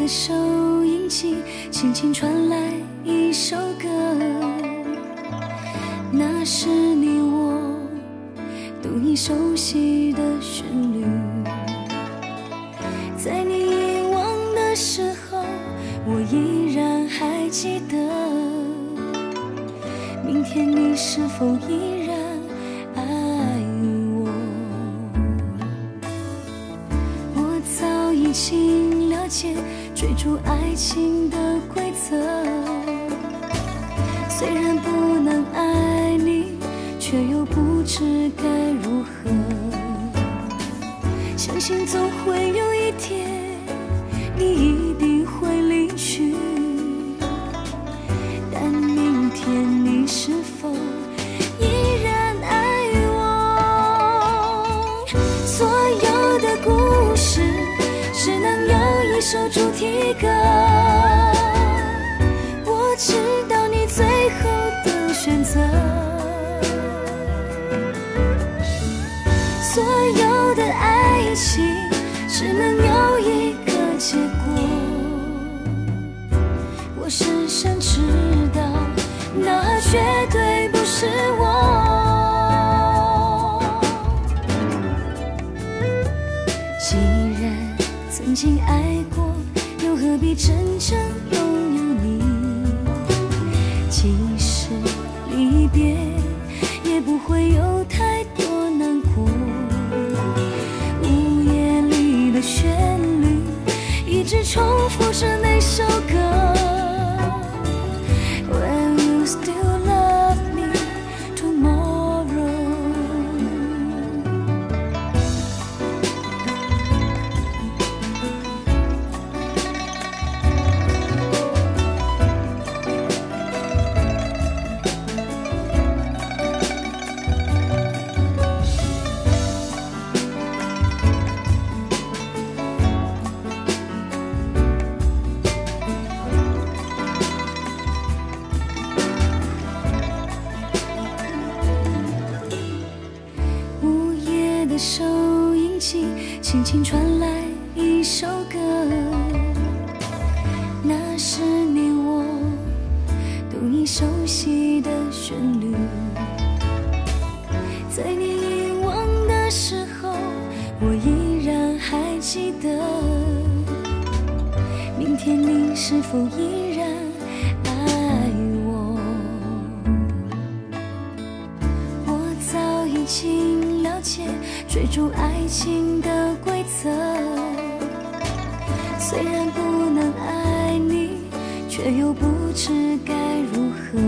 的收音机轻轻传来一首歌，那是你我都已熟悉的旋律。在你遗忘的时候，我依然还记得，明天你是否依然爱我？我早已经了解追逐爱情的规则，虽然不能爱你，却又不知该如何。相信总会有一天，你一定会离去，但明天你是否依然爱我？所有的故事只能有一首主题歌，我知道你最后的选择。所有的爱情只能有一个结果，我深深知道那绝对不是我。既然曾经爱过，又何必真正拥有你？即使离别，也不会有太多难过。午夜里的旋律一直重复着那首歌， Will you still love me tomorrow？ 午夜的收音机轻轻传来一首歌，那是你我都已熟悉的旋律。在你遗忘的时候，我依然还记得，明天你是否依然爱我？我早已经了解追逐爱情的规则，虽然不能爱你，却又不知该如何。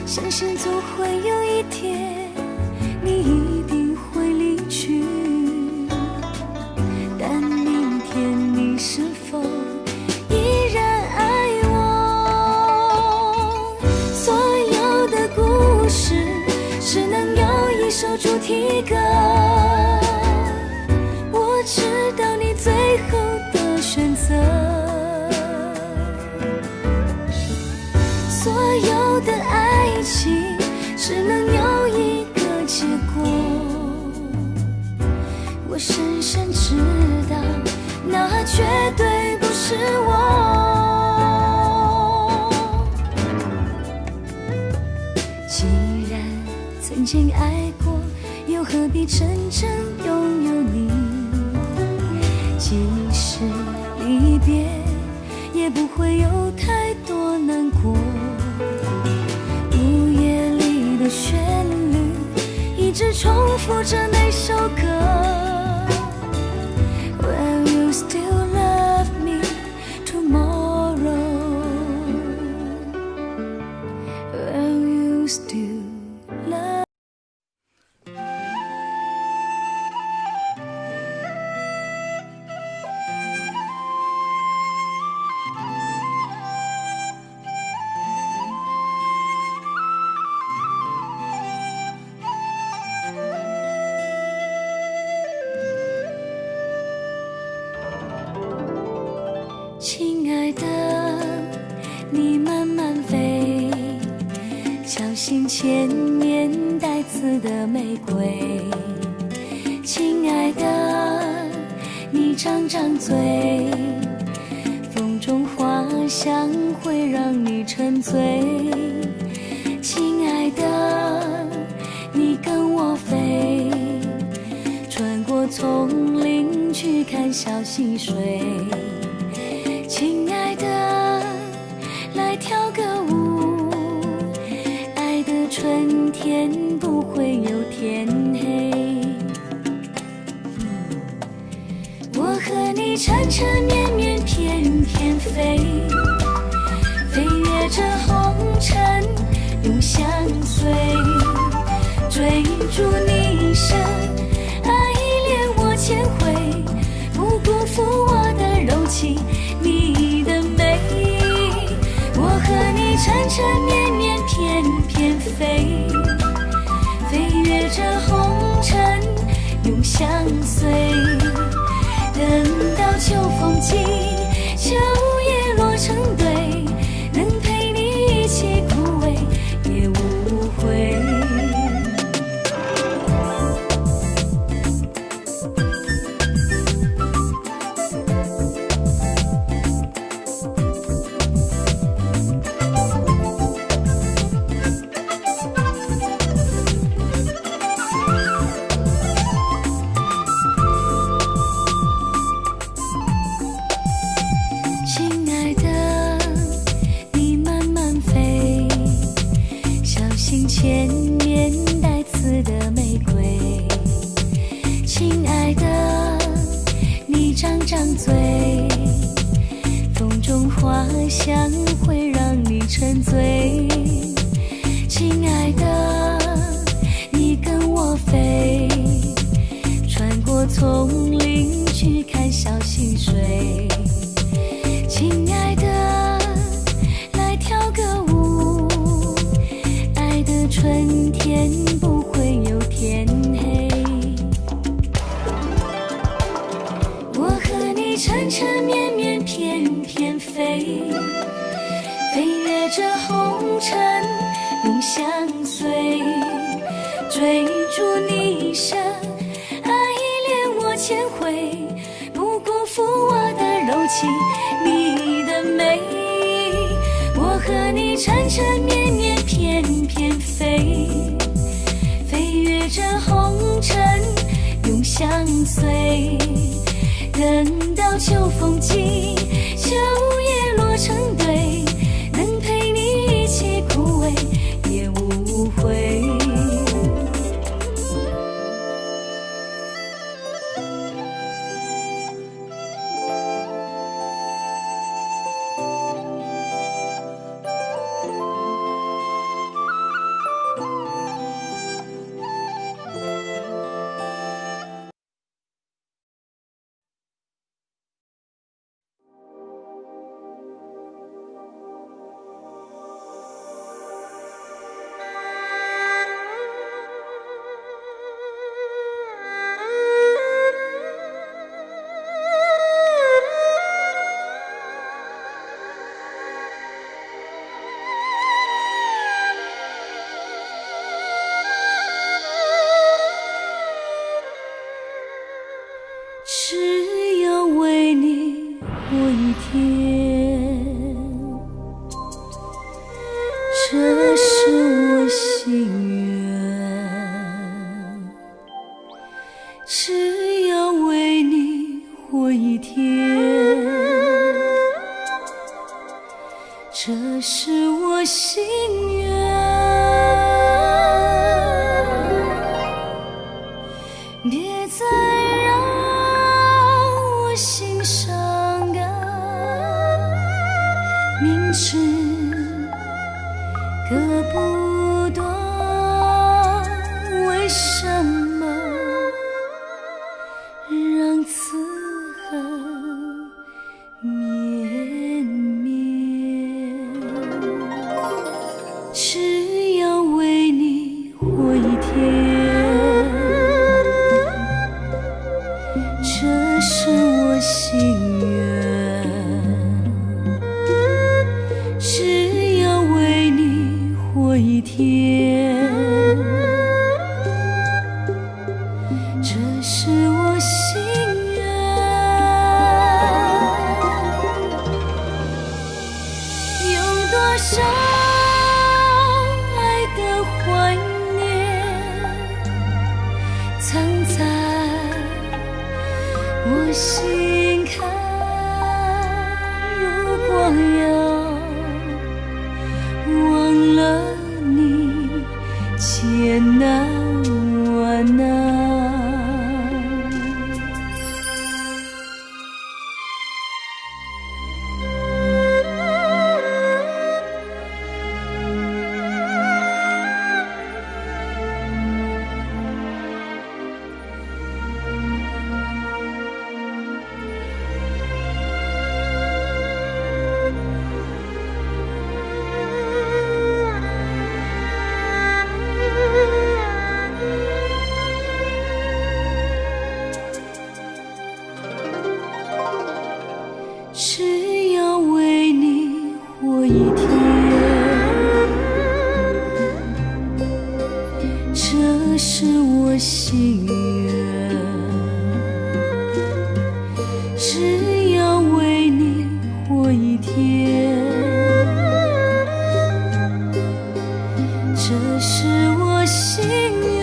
相信总会有一天，你一定会离去，但明天你是否依然爱我？所有的故事只能有一首主题歌，我知道你最后的选择。所有的爱情只能有一个结果，我深深知道那绝对不是我。既然曾经爱过，又何必真正拥有你？即使离别，也不会有太多难过。午夜里的旋律一直重复着那首歌， Will you still love me tomorrow? Will you still love？亲爱的，你慢慢飞，小心千年带刺的玫瑰。亲爱的，你张张嘴，风中花香会让你沉醉。亲爱的，你跟我飞，穿过丛林去看小溪水。亲爱的，来跳个舞，爱的春天不会有天黑。我和你缠缠绵绵翩翩飞，飞越这红尘永相随，追逐你一生，爱恋我千回，不辜负我的柔情，你的美。我和你缠缠绵绵翩翩飞，飞越这红尘永相随，等到秋风起，秋叶落成堆，能陪你一起枯萎也无悔。千年带刺的玫瑰，亲爱的，你张张嘴，风中花香会让你沉醉。亲爱的，你跟我飞，穿过丛林去看小溪水。亲爱的，来跳个舞，春天不会有天黑。我和你缠缠绵绵翩翩飞，飞越这红尘永相随，追逐你一生，爱恋我千回，不辜负我的柔情，你的美。我和你缠缠绵绵翩翩飞，飞越这红尘永相随，等到秋风起，秋叶落成堆，能陪你一起枯萎也无悔。只有为你活一天，这是我心愿。只有为你活一天，这是我心愿。别再心伤感，明知割不断，为什么让此恨绵绵？是我心坎，如果要忘了你，千难万难。只要为你活一天，这是我心愿。只要为你活一天，这是我心愿。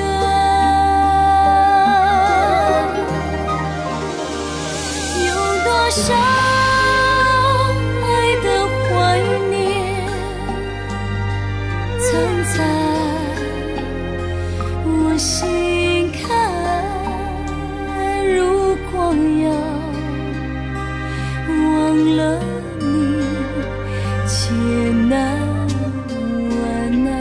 有多少在我心坎，如果要忘了你，千难万难。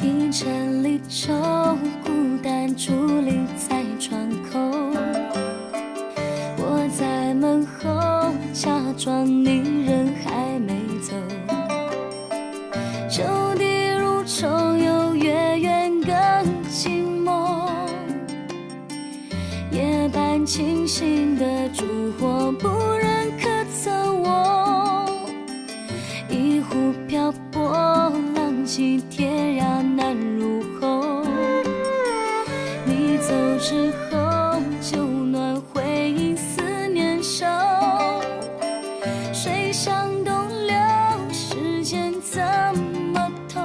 一盏离愁，孤单伫立在窗口。我在门后，假装你人还没走。旧地如重游，月圆更寂寞。夜半清醒的烛火，不忍可曾我。一壶漂泊，浪迹天涯难入喉。你走之后，旧暖回忆思念深。水向东流，时间怎么透？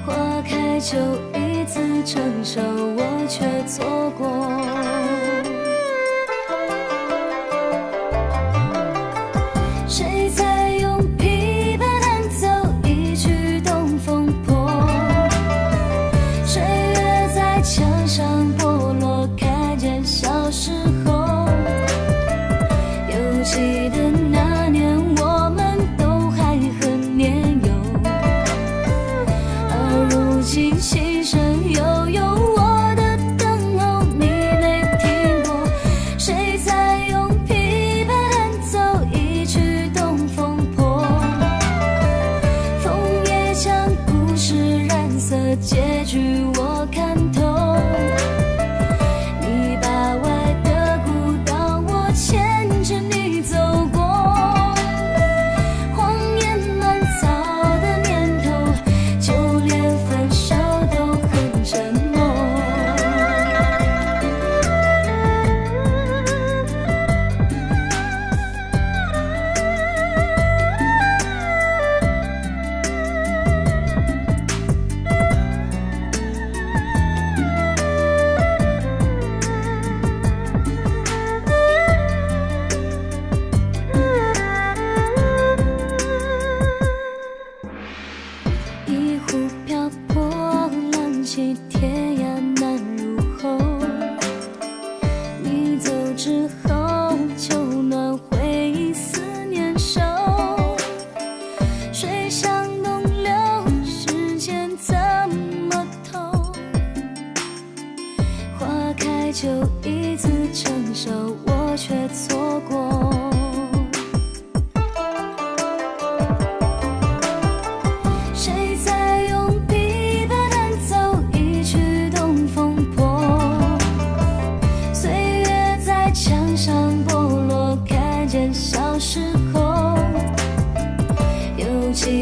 花开就一次成熟，我却错过。谁在用琵琶弹奏一曲东风破？岁月在墙上剥落，看见小时候。犹记得那年我们都还很年幼，而如今琴声悠悠，我的等候，你泪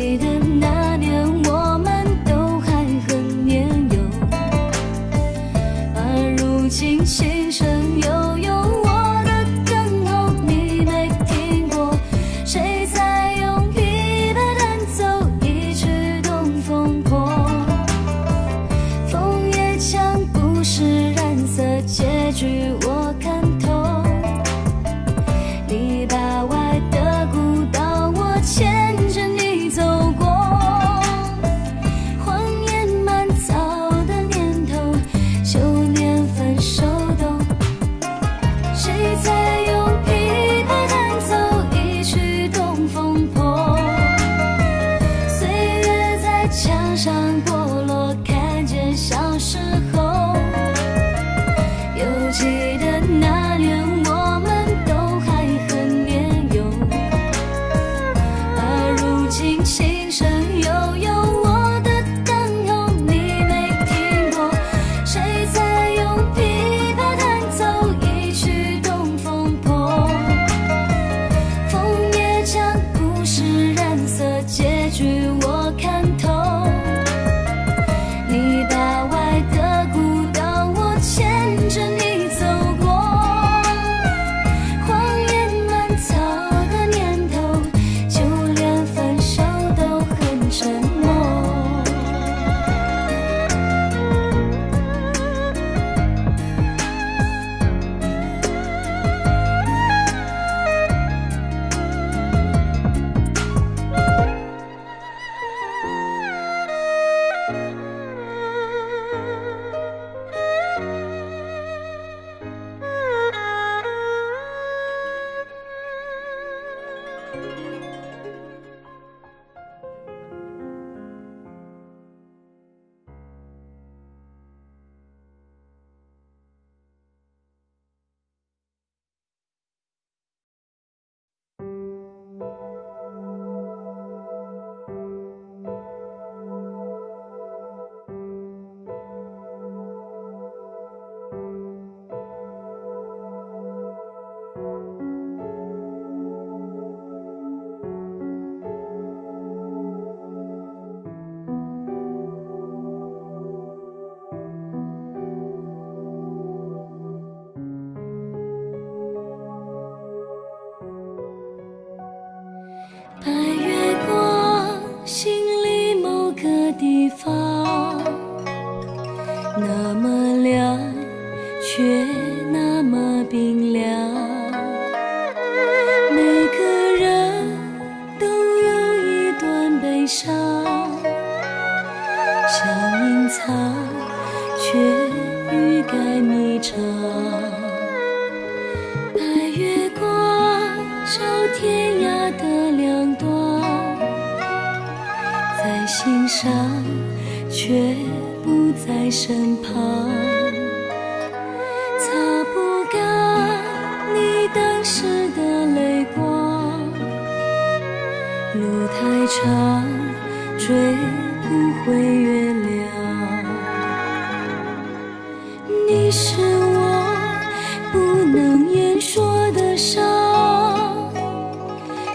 记得那年我们都还很年幼，而如今琴声悠悠，我的等候你没听过，谁在用琵琶弹奏一曲东风破？枫叶将故事染色，结局我看透。篱笆外的古道，我牵着你走过。荒野蔓草的年头，就连分手都。谁在用琵琶弹奏一曲东风破？岁月在墙上剥落，看见小时候。又记得那年我们都还很年幼，而如今琴声悠悠，我的等候你没听过，谁在用琵琶弹奏一曲东风破？枫叶将故事染色，结局我看透。篱笆外的古道，我牵着你走过。荒野蔓草的年头，就连分手都很沉默。白月光，心里某个地方，那么亮，却那么冰凉。每个人都有一段悲伤，想隐藏，却欲盖弥彰。白月光照天涯的两端，在心上，却不在身旁。擦不干你当时的泪光，路太长，追不回月亮。你是我不能言说的伤，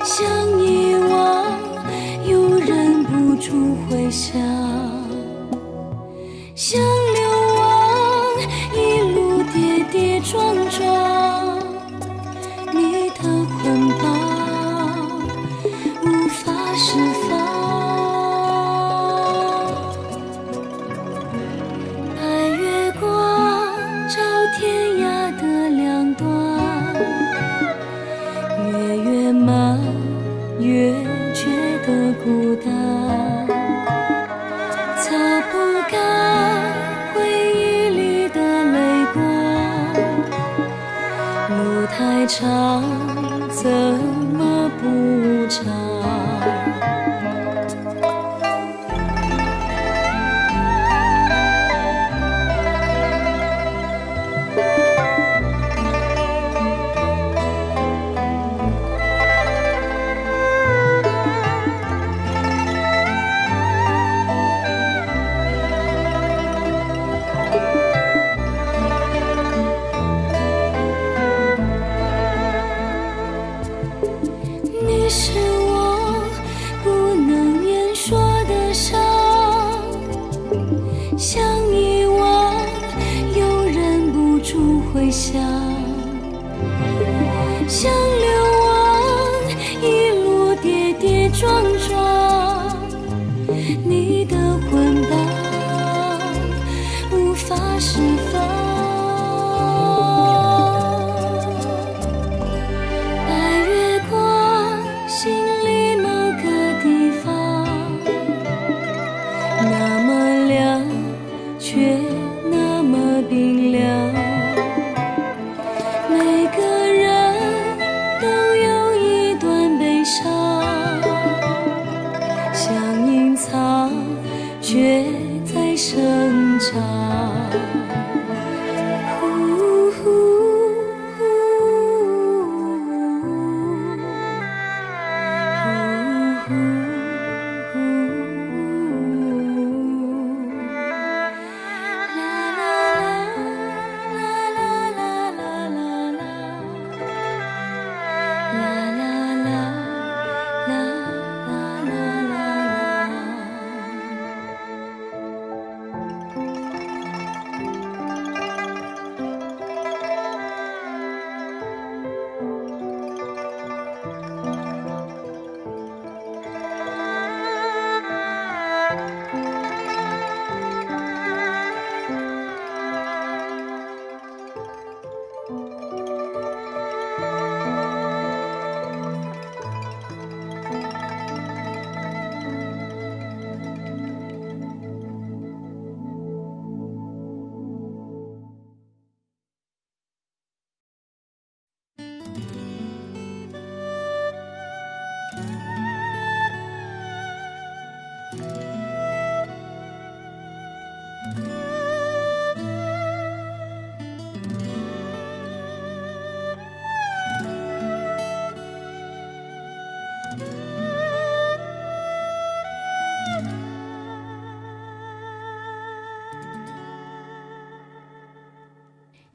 想遗忘又忍不住回想，想流亡一路跌跌撞撞，你的捆绑无法释放。白月光照天涯的两端，越越忙越觉得孤单，擦不干回忆里的泪光，路太长，怎么不长？你是我回响，像流亡一路跌跌撞撞，你的捆绑无法释放。白月光，心里某个地方，那么亮，却那么冰凉。每个人都有一段悲伤，想隐藏，却在生长。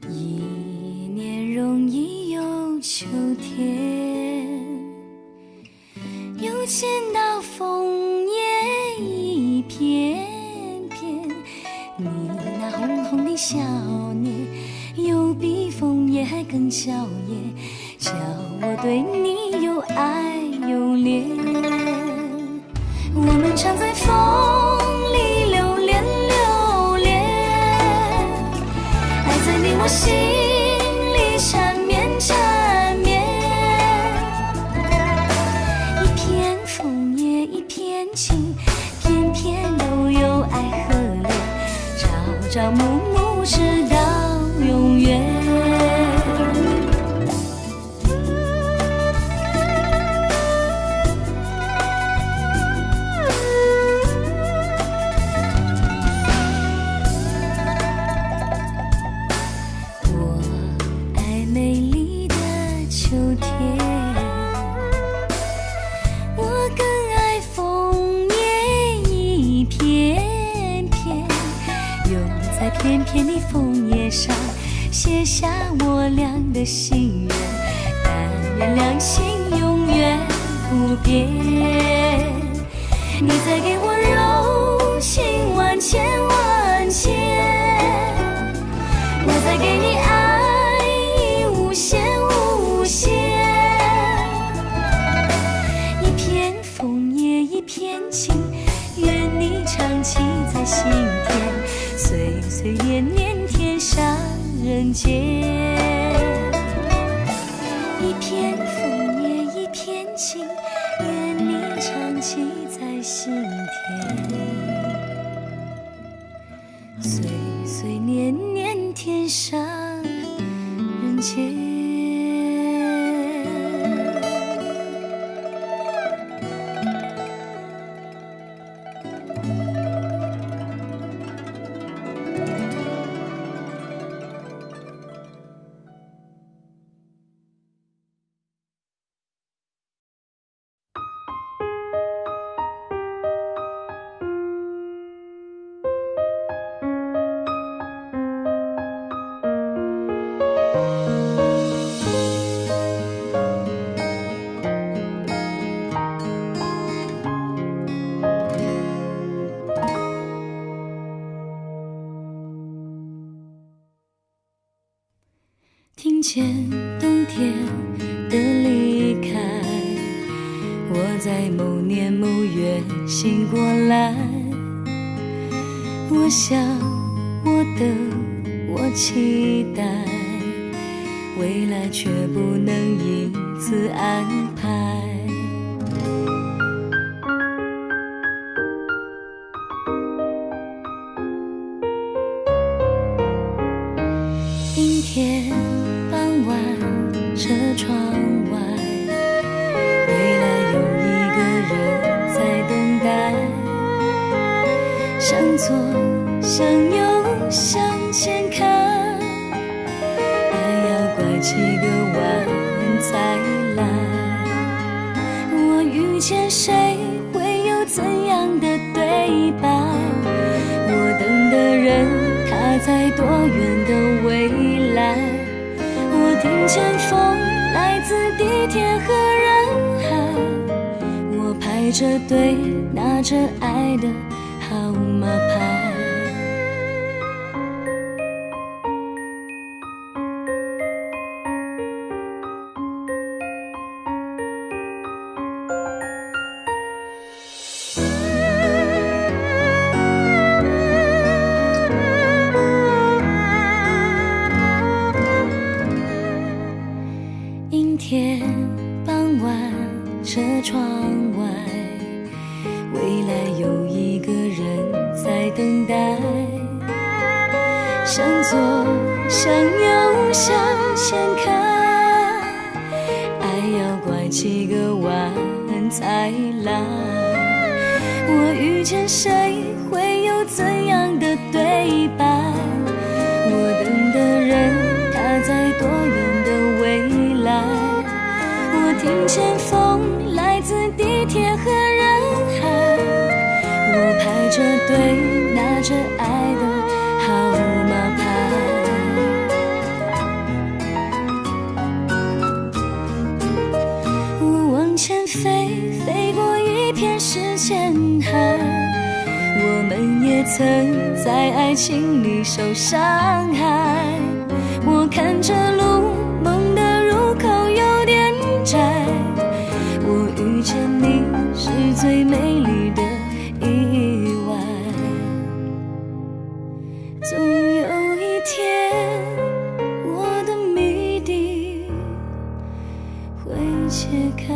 一年容易有秋天，又见到枫叶一片片。你那红红的笑脸，有比枫叶还更娇艳，叫我对你又爱又恋。我们常在风里留恋留恋，爱在你我心里缠绵缠绵。一片枫叶一片情，片片都有爱和恋，朝朝暮暮直到永远。片片的枫叶上写下我俩的心愿，但愿两心永远不变。你再给我柔情万千万千，我再给你爱意无限无限。一片枫叶一片情，愿你长期在心田，岁岁年年天上人间。一片枫叶一片情，愿你长期在心田，岁岁年年天上人间。见冬天的离开，我在某年某月醒过来，我想，我等，我期待，未来却不能因此安排。阴天傍晚，车窗外，未来有一个人在等待，向左向右向前看，还要拐几个弯才来。我遇见谁会有怎样的对白？我等的人他在多远的未来？我听见风来自地铁和人海，我排着队拿着爱的号码牌。阴天傍晚，车窗外，未来有一个人在等待，向左向右向前看，爱要拐几个弯才来。我遇见谁会有怎样的对白？我等的人他在多远的未来？我听见风来自地铁和人海，我排着队拿着爱的号码牌。我往前飞，飞过一片时间海，我们也曾在爱情里受伤害。我看着路，梦的入口有点窄，我遇见你是最美丽的意外。总有一天，我的谜底会解开。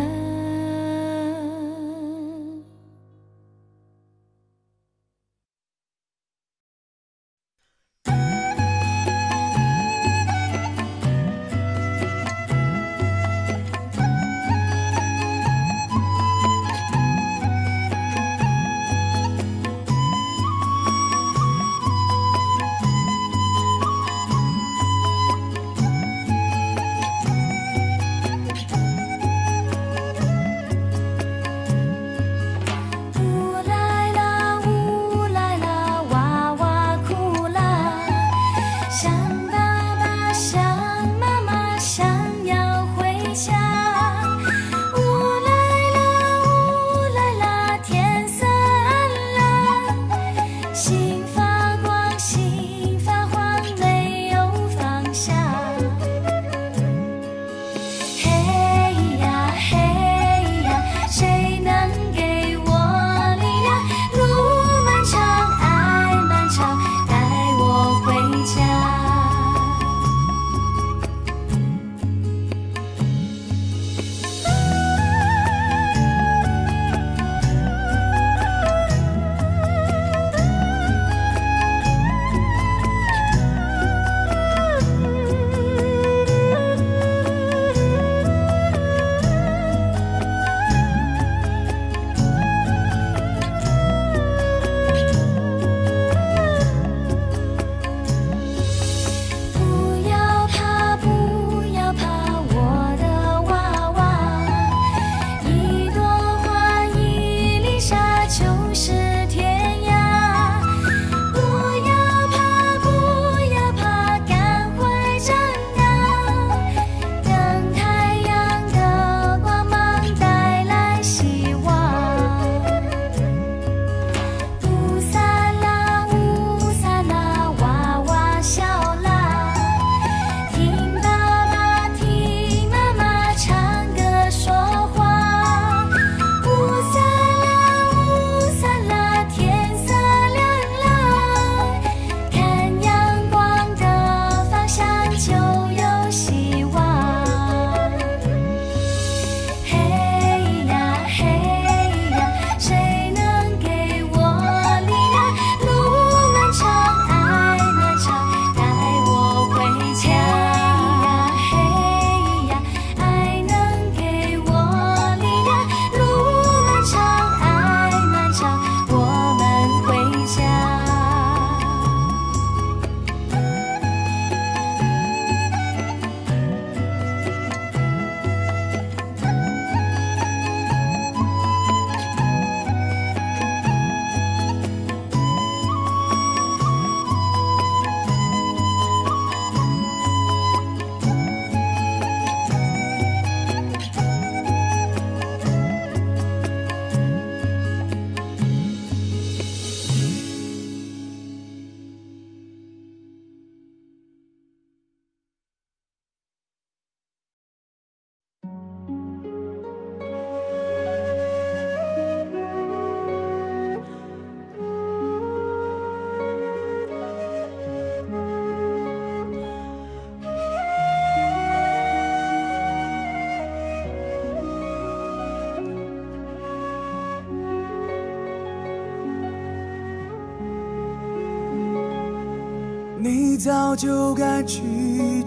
你早就该拒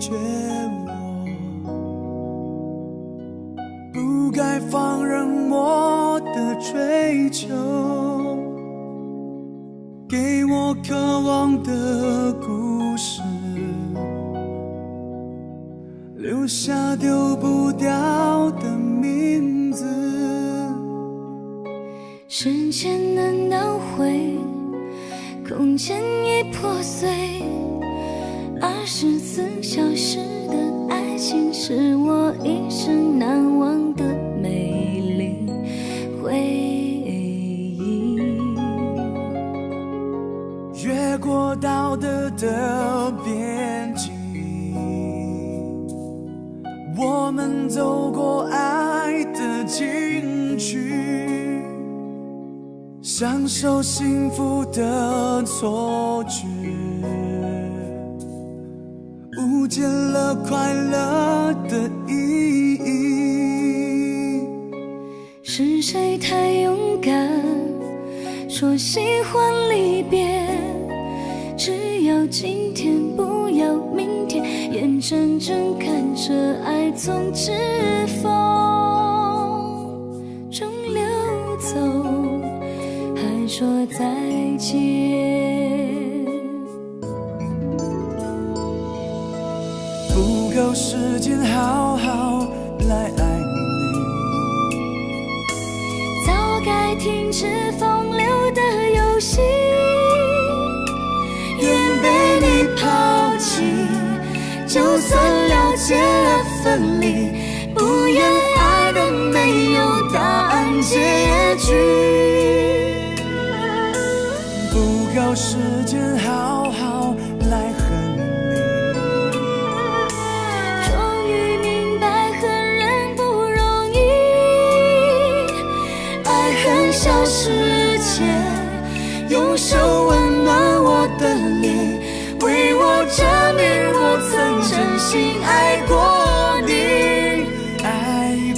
绝我，不该放任我的追求，给我渴望的故事，留下丢不掉的名字。时间能倒回，空间已破碎，24小时的爱情是我一生难忘的美丽回忆。越过道德的边境，我们走过爱的禁区，享受幸福的错觉，误解了快乐的意义。是谁太勇敢，说喜欢离别，只要今天不要明天，眼睁睁看着爱从指缝中流走，还说再见。不够时间好好来爱你，早该停止风流的游戏，愿被你抛弃，就算了解了分离，不愿爱的没有答案结局。不够时间好好来恨你，终于明白恨人不容易，爱恨消失前，用手温暖我的脸，为我证明我曾真心爱过你，爱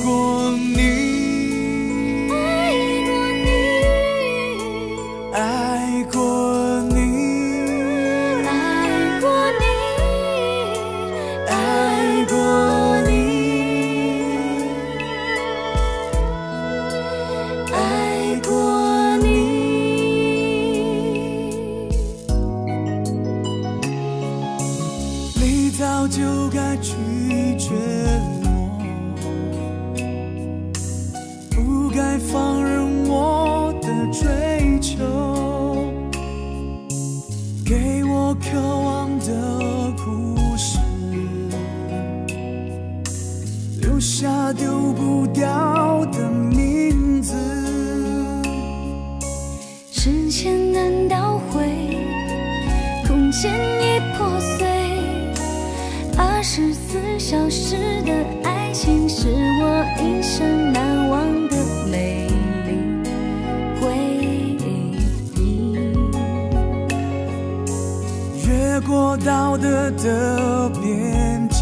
过你，爱过你，爱过你，爱过你，爱过你，爱过你。你早就该拒绝我，不该放任我的追求，给我渴望的故事，留下丢不掉的名字。时间难倒回，空间已破碎，24小时的爱情是我一生难忘的美丽回忆。越过道德的边境，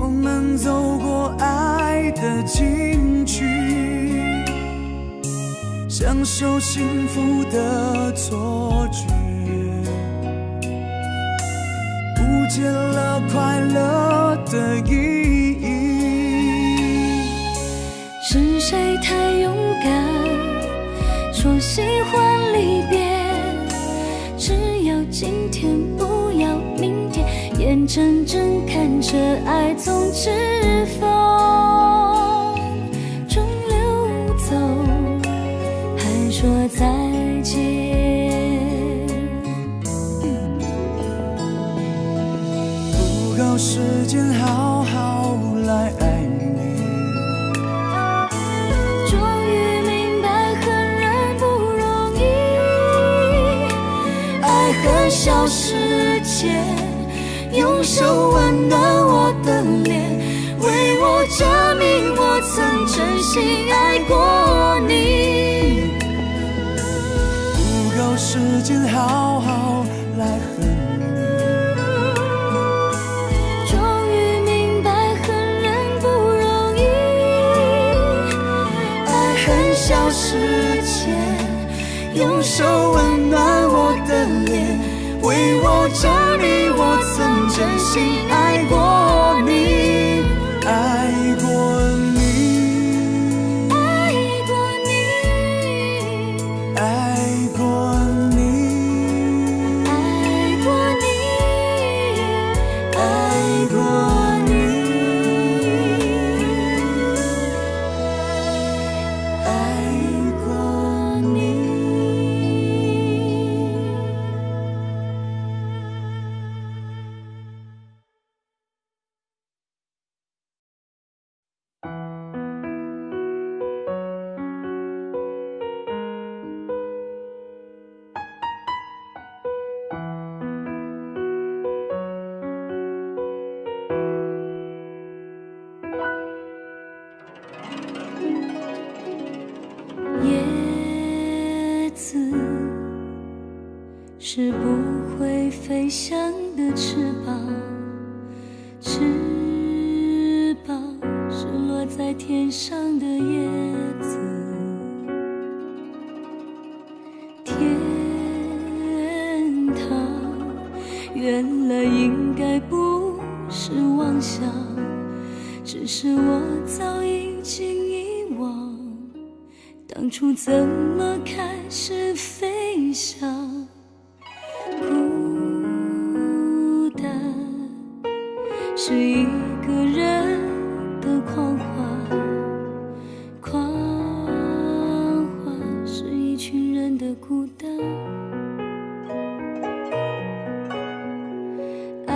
我们走过爱的禁区，享受幸福的错觉，误解了快乐的意义。是谁太勇敢，说喜欢离别，只要今天不要明天，眼睁睁看着爱从指缝中流走，还说再见。不够时间好好来爱你，终于明白恨人不容易，爱恨消失前，用手温暖我的脸，为我证明我曾真心爱过你。不够时间好好来恨你，终于明白恨人不容易，爱恨消失前，用手温暖我的脸，为我证明我曾真心爱过你，爱过你，爱过你，爱过你，爱过你，爱过你，爱过你。叶子是不会飞翔的翅膀，翅膀是落在天上的叶子。天堂原来应该不是妄想，只是我早已经遗忘当初怎么开始飞翔。孤单是一个人的狂欢，狂欢是一群人的孤单。爱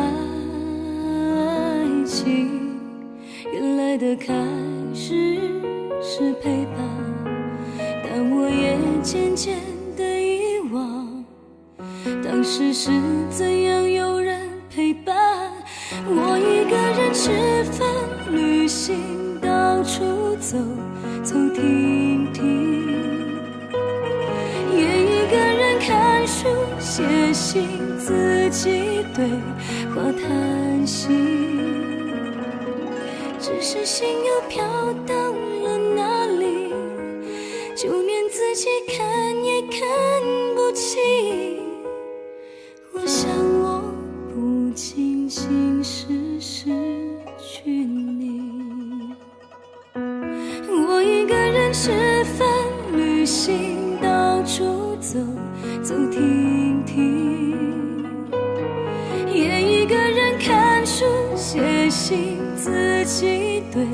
情原来的开始是陪伴，但我也渐渐地遗忘当时是怎样有人陪伴。我一个人吃饭旅行，到处走走停停，也一个人看书写信，自己对话谈心，只是心又飘到了哪里，就连自己看也看不清。我想我不仅仅是失去你，我一个人吃饭旅行，到处走走停停，也一个人看书写信，自己对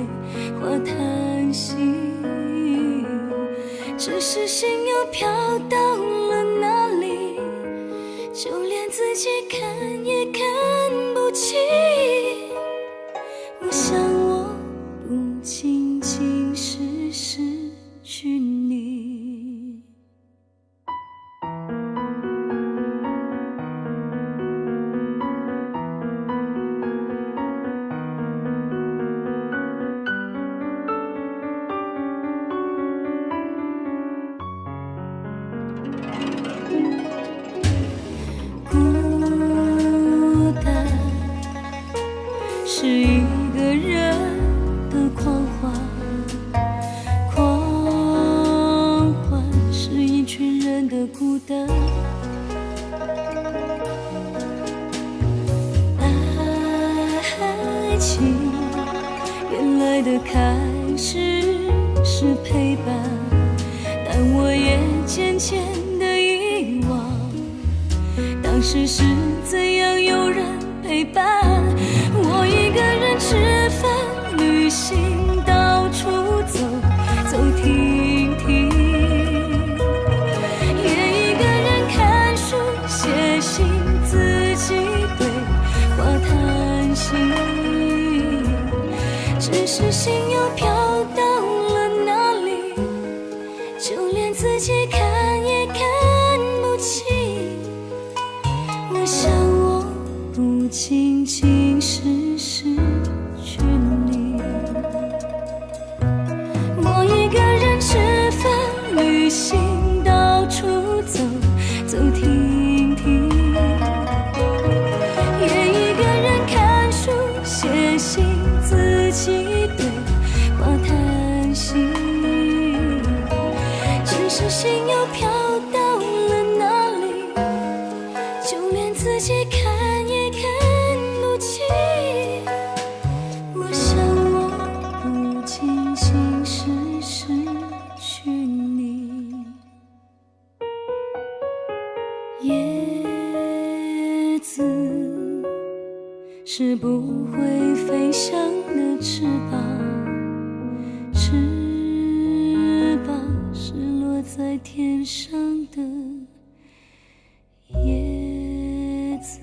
话谈心，只是心又飘到了哪里，就连自己看也看不清。我想我不仅仅是失去你。孤单是一个人的狂欢，狂欢是一群人的孤单。爱情原来的开始是陪伴，但我也渐渐地遗忘当时是怎样有人陪伴。我一个人吃饭旅行，到处走走停停，也一个人看书写信，自己对话谈心，只是心又飘到了哪里，就连自己看也看不清。我想我不仅仅是失去你，我一个人吃饭旅行，到处走走停停，也一个人看书写信，自己对话谈心，只是心又飘到自己看也看不清。我想我不仅仅是失去你，叶子是不会飞翔的翅膀，翅膀是落在天上的叶子。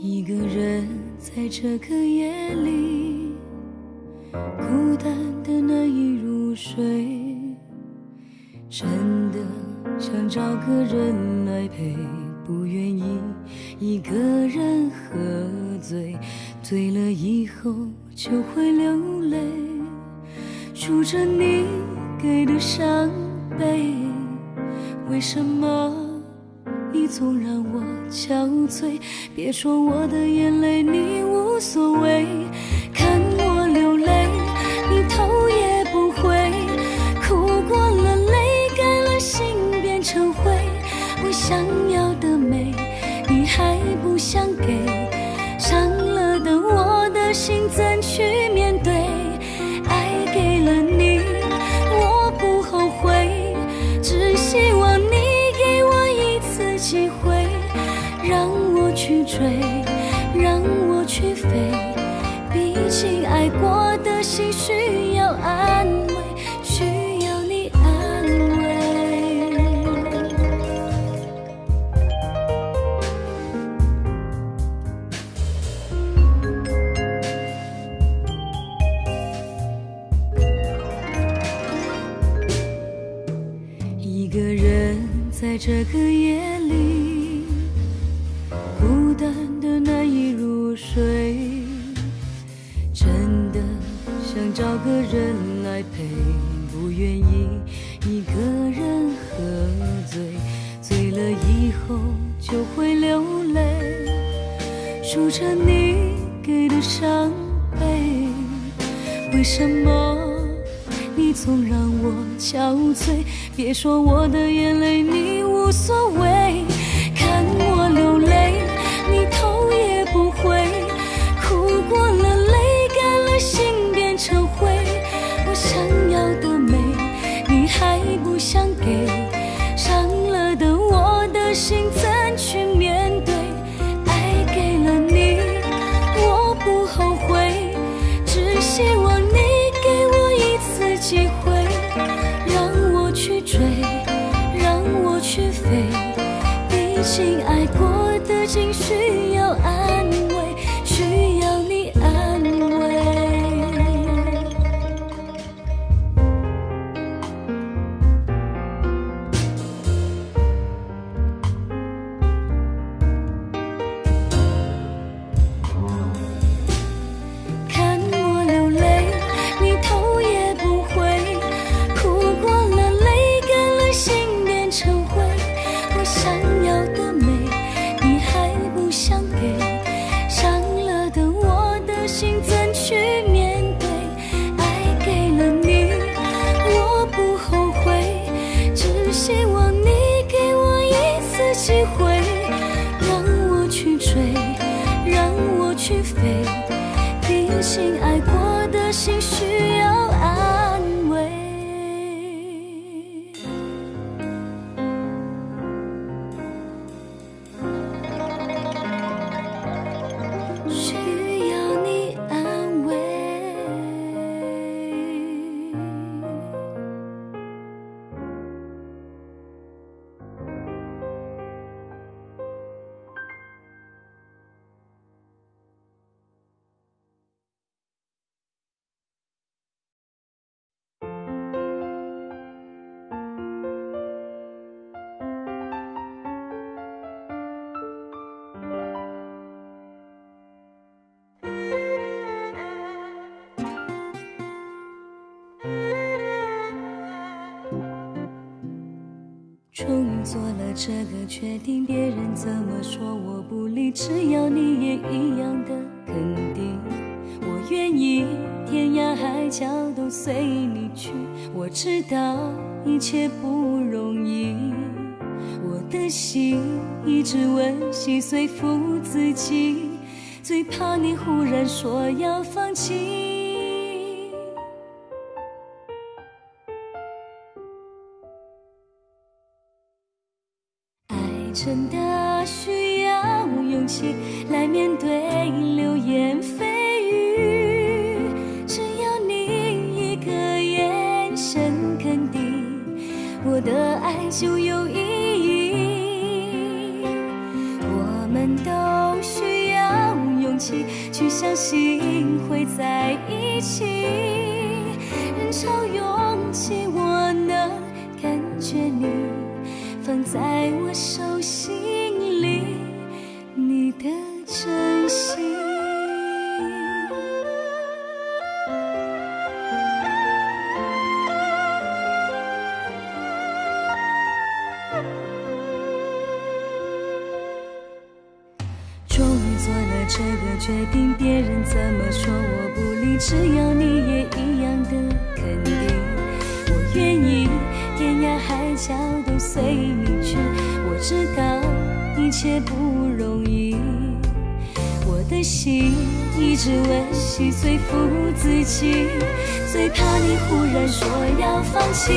一个人在这个夜里，孤单的难以入睡，真的想找个人来陪，不愿意一个人喝醉，醉了以后就会流泪，数着你给的伤悲，为什么你总让我憔悴？别说我的眼泪你无所谓，看我流泪你头也不回，哭过了泪干了心变成灰，我想要的美你还不想给，伤了的我的心怎去面对？爱给了你我不后悔，只希望你给我一次机会，让我去追，让我去飞，毕竟爱过的心需要安慰，需要你安慰。一个人在这个夜里，孤单的难以入睡，真的想找个人来陪，不愿意一个人喝醉，醉了以后就会流泪，数着你给的伤悲，为什么你总让我憔悴？别说我的眼泪你无所谓，看我流泪你头也不回，哭过了泪干了心变成灰，我想要的美你还不想给，伤了的我的心怎去面对？爱给了你我不后悔，只希望你给我一次机会，让我去追，让我去飞，毕竟爱过的心需要安慰，需要你安慰。看我流泪你头也不回，哭过了泪干了心变成灰，我想要的美你还不想给，伤了的我的心怎去面对？爱给了你我不后悔，只希望你给我一次机会，让我去追，让我去飞，毕竟爱过的心需要安慰。需要你安慰。这个决定，别人怎么说我不理，只要你也一样的肯定。我愿意天涯海角都随你去，我知道一切不容易，我的心一直温习随附自己，最怕你忽然说要放弃。爱真的需要勇气来面对流言蜚语，只要你一个眼神肯定，我的爱就有意义。我们都需要勇气去相信会在一起，人潮涌起，我能感觉你放在我手心里，你的真心。终于做了这个决定，别人怎么说我不理，只要你也一样的肯定。我愿意天涯海角都随你去，我知道一切不容易，我的心一直温习随附自己，最怕你忽然说要放弃。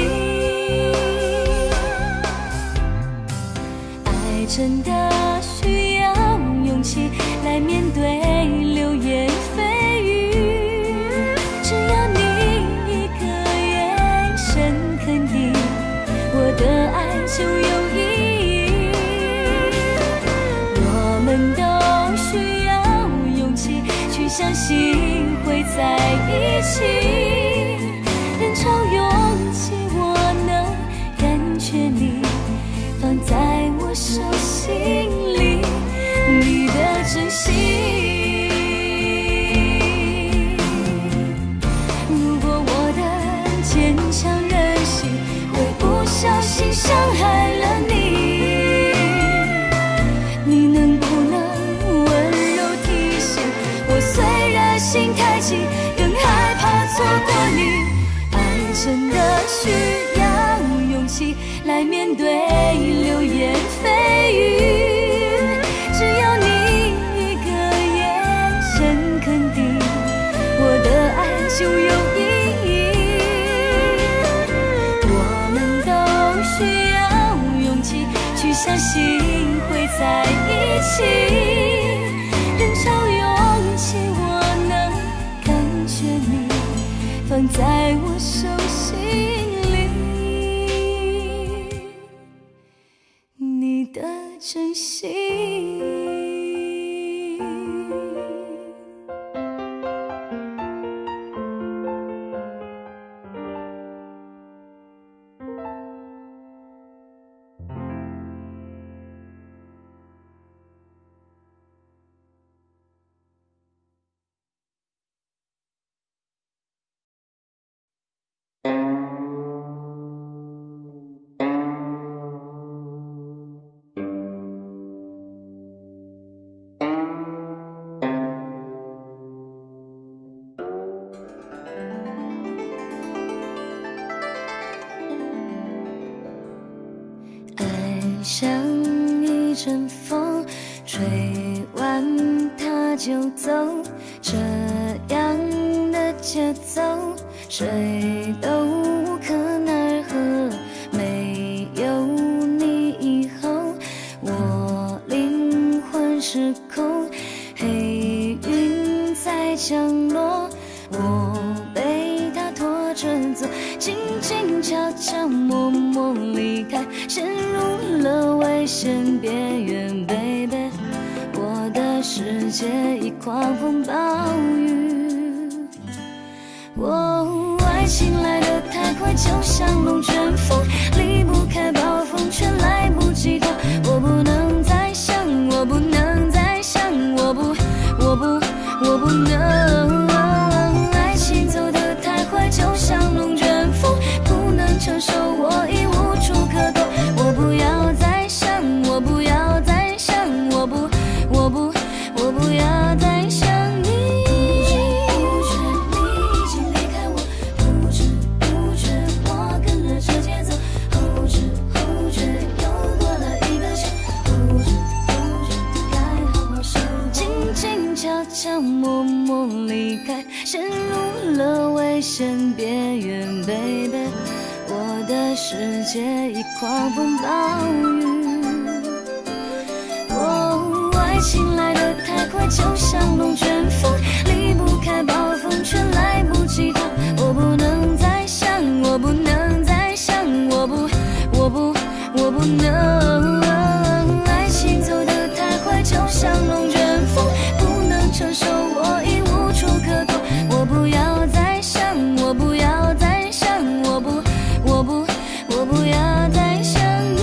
爱真的需要勇气来面对流言蜚语，只要你一个眼神肯定，我的爱就有意义。我们都需要勇气去相信会在一起，人潮涌起，我能感觉你放在我手心里，你的真心。如果我的坚强任性会不小心伤害了你，你能不能温柔提醒我，虽然心太急，更害怕错过你。爱真的需要勇气来面对流言蜚语，只要你一个眼神肯定，我的爱就有意义。我们都需要勇气去相信会在一起，人潮涌起，我能感觉你放在我手心里，你的真心。像一阵风，吹完它就走，这样的节奏谁都无可奈何。没有你以后，我灵魂失控，黑云在降落，我被它拖着走，静静悄悄默默离开，陷入了危险边缘 ，baby， 我的世界已狂风暴雨。爱情来得太快，就像龙卷风，离不开暴风圈，来不及躲。我不能再想，我不能再想，我不能。爱情走得太快，就像龙卷风，不能承受，我已无处可躲。我不要再想，想默默离开，陷入了危险边缘 ，baby， 我的世界已狂风暴雨。哦，爱情来得太快，就像龙卷风，离不开暴风，却来不及逃。我不能再想，我不能再想，我不能。爱情走得太快，就像龙卷风，不能承受，我已无处可躲。我不要再想，我不要再想，我不要再想你。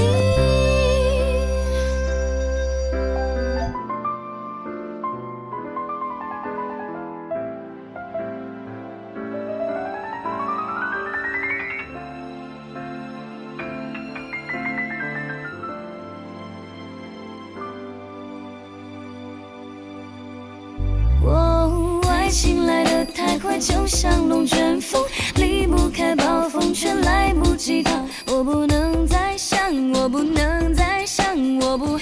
哦，爱情来得太快，就像龙卷风，离不开暴风，却来不及逃。我不能再想，我不能再想，我不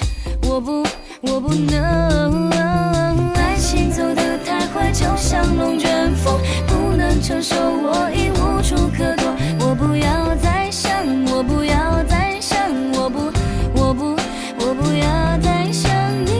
能。爱情走得太快，就像龙卷风，不能承受，我已无处可躲。我不要再想，我不要再想，我不要再想你。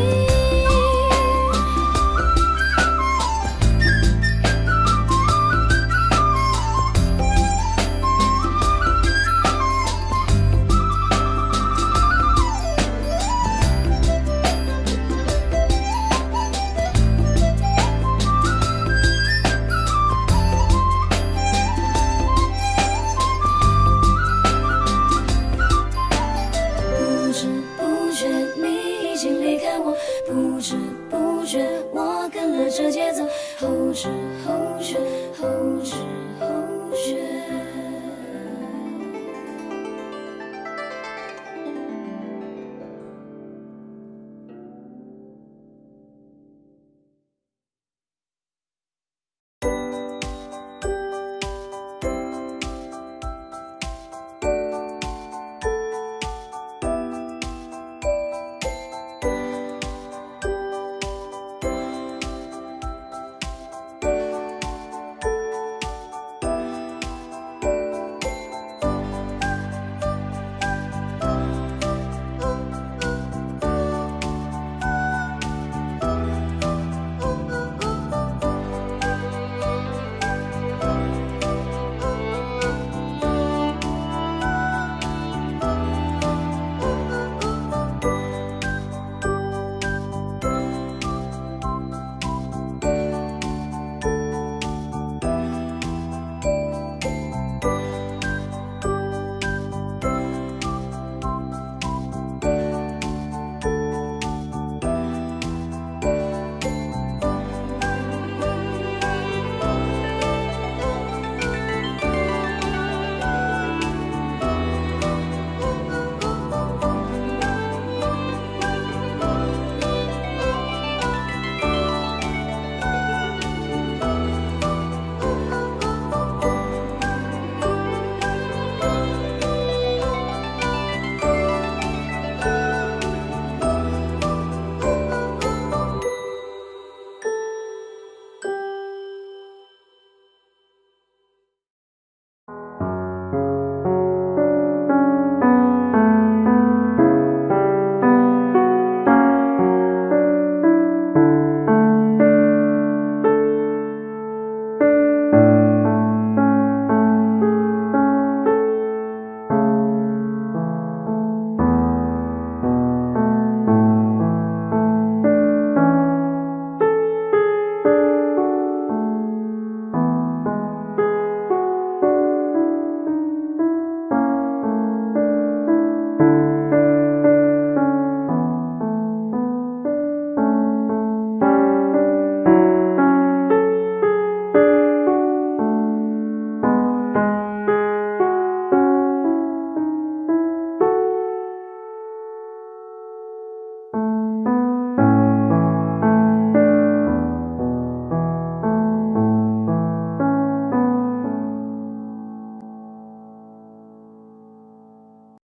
不知不觉，我跟了这节奏，后知后觉，后知后觉。